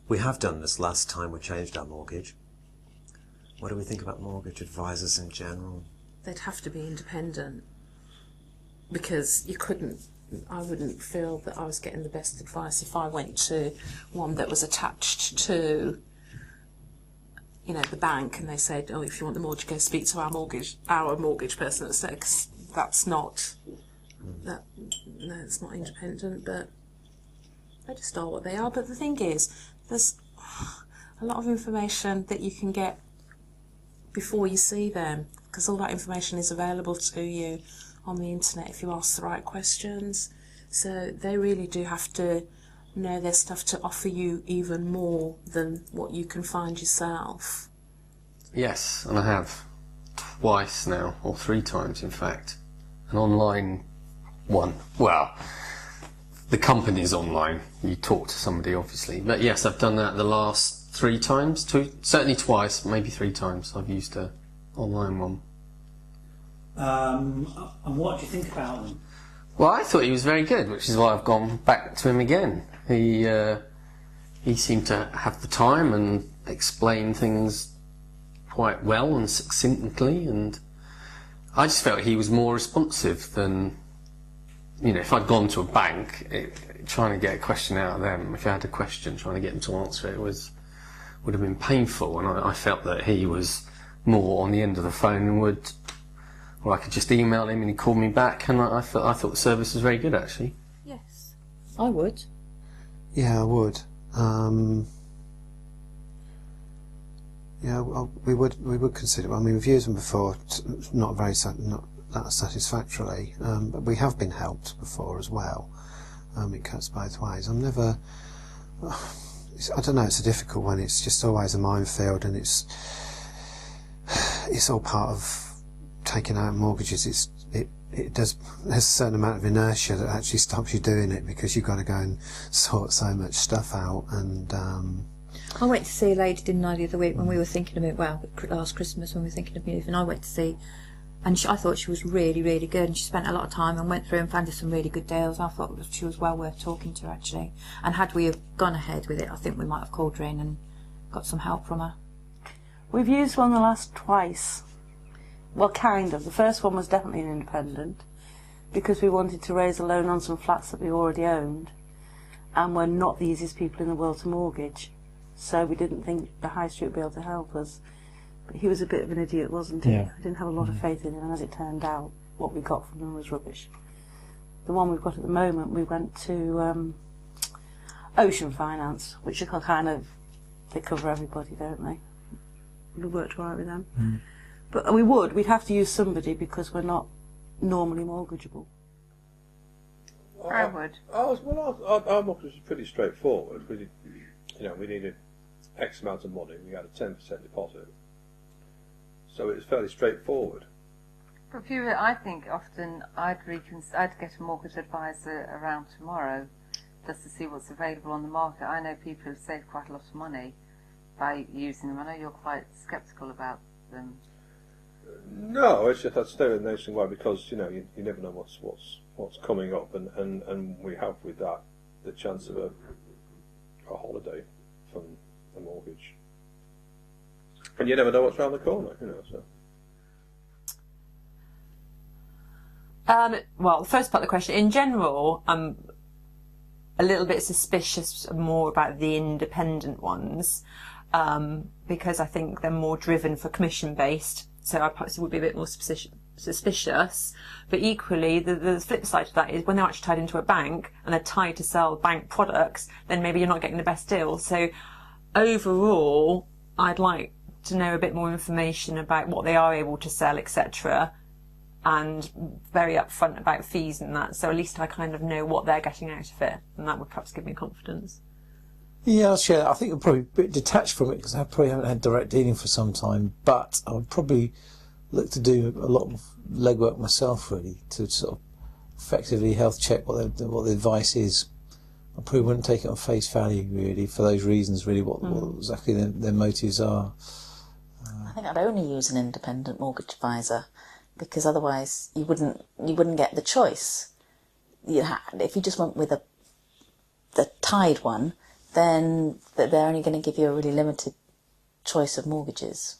We have done this last time we changed our mortgage. What do we think about mortgage advisors in general? They'd have to be independent, because I wouldn't feel that I was getting the best advice if I went to one that was attached to, the bank, and they said, oh, if you want the mortgage, go speak to our mortgage person. That's not, it's not independent, but they just are what they are. But the thing is, there's a lot of information that you can get before you see them, because all that information is available to you on the internet if you ask the right questions. So they really do have to know their stuff to offer you even more than what you can find yourself. Yes, and I have twice now, or 3 times in fact, an online one. Well, the company's online, you talk to somebody obviously, but yes, I've done that the last 3 times, certainly twice, maybe 3 times I've used an online one. And what do you think about them? Well, I thought he was very good, which is why I've gone back to him again. He seemed to have the time and explain things quite well and succinctly, and I just felt he was more responsive than, if I'd gone to a bank, trying to get a question out of them, if I had a question, trying to get them to answer it would have been painful, and I felt that he was more on the end of the phone and I could just email him and he called me back, and I thought the service was very good actually. Yes, I would. Yeah, I would. We would consider. I mean, we've used them before, not that satisfactorily, but we have been helped before as well. It cuts both ways. I'm never. I don't know. It's a difficult one. It's just always a minefield, and it's all part of taking out mortgages. There's a certain amount of inertia that actually stops you doing it, because you've got to go and sort so much stuff out. And I went to see a lady, didn't I, the other week when we were thinking of it, last Christmas when we were thinking of moving. I went to see, and I thought she was really, really good, and she spent a lot of time and went through and found us some really good deals. I thought she was well worth talking to, actually. And had we have gone ahead with it, I think we might have called her in and got some help from her. We've used one the last twice. Well, kind of. The first one was definitely an independent, because we wanted to raise a loan on some flats that we already owned, and we're not the easiest people in the world to mortgage, so we didn't think the high street would be able to help us. But he was a bit of an idiot, wasn't he? Yeah. I didn't have a lot of faith in him, and as it turned out, what we got from him was rubbish. The one we've got at the moment, we went to Ocean Finance, which are kind of, they cover everybody, don't they? We worked all right with them. Mm. But we'd have to use somebody, because we're not normally mortgageable. I would. Our mortgage was pretty straightforward. We needed X amount of money. We had a 10% deposit, so it was fairly straightforward. For few, I think often I'd get a mortgage advisor around tomorrow just to see what's available on the market. I know people who've saved quite a lot of money by using them. I know you're quite sceptical about them. No, it's just that staying nationwide, because you never know what's coming up, and we have with that the chance of a holiday from a mortgage, and you never know what's around the corner, so. Well, the first part of the question, in general, I'm a little bit suspicious more about the independent ones, because I think they're more driven for commission-based, so I perhaps would be a bit more suspicious. But equally, the flip side of that is when they're actually tied into a bank and they're tied to sell bank products, then maybe you're not getting the best deal. So overall, I'd like to know a bit more information about what they are able to sell, etc., and very upfront about fees and that, so at least I kind of know what they're getting out of it, and that would perhaps give me confidence. Yeah, I'll share that. I think I'm probably a bit detached from it, because I probably haven't had direct dealing for some time, but I would probably look to do a lot of legwork myself, really, to sort of effectively health check what the advice is. I probably wouldn't take it on face value, really, for those reasons, really, what exactly their motives are. I think I'd only use an independent mortgage advisor, because otherwise you wouldn't get the choice. If you just went with the tied one, then that they're only going to give you a really limited choice of mortgages.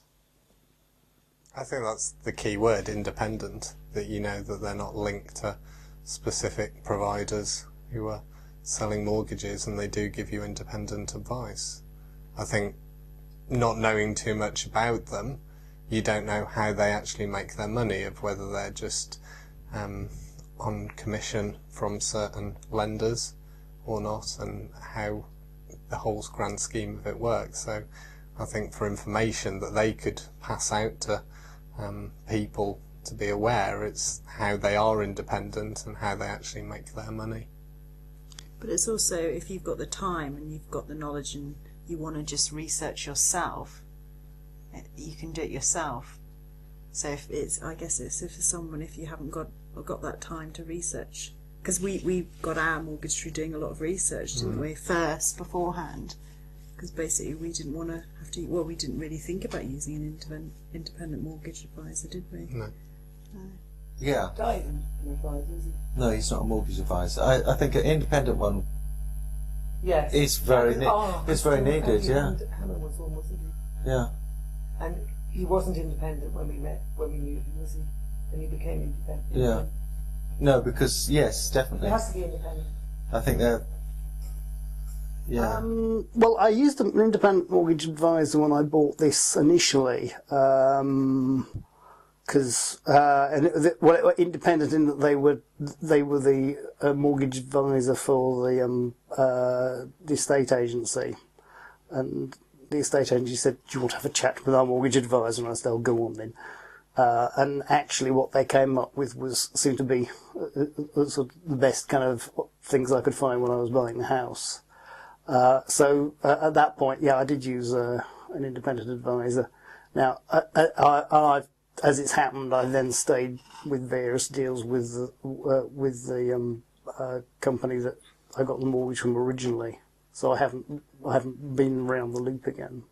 I think that's the key word, independent, that you know that they're not linked to specific providers who are selling mortgages, and they do give you independent advice. I think not knowing too much about them, you don't know how they actually make their money, of whether they're just on commission from certain lenders or not, and how the whole grand scheme of it works. So I think for information that they could pass out to people to be aware, it's how they are independent and how they actually make their money. But it's also, if you've got the time and you've got the knowledge and you want to just research yourself, you can do it yourself. So if it's, I guess it's if for someone, if you haven't got that time to research, because we got our mortgage through doing a lot of research, didn't we, first, beforehand, because basically we didn't want to have to, well, we didn't really think about using an independent mortgage advisor, did we? No. Yeah. Died an advisor, is he? No, he's not a mortgage advisor. I think an independent one Yes. is very it's very needed. Yeah. Hannah was one, wasn't he? Yeah. And he wasn't independent when we met, when we knew him, was he? And he became independent. Yeah. No, because yes, definitely. He has to be independent. I think they're. Yeah. Well, I used an independent mortgage advisor when I bought this initially, because well, independent in that they were the mortgage advisor for the estate agency, and the estate agency said, "Do you want to have a chat with our mortgage advisor?" And I said, "Oh, go on then." And actually, what they came up with seemed to be sort of the best kind of things I could find when I was buying the house. So at that point, yeah, I did use an independent advisor. Now, I as it's happened, I then stayed with various deals with the company that I got the mortgage from originally. So I haven't been around the loop again.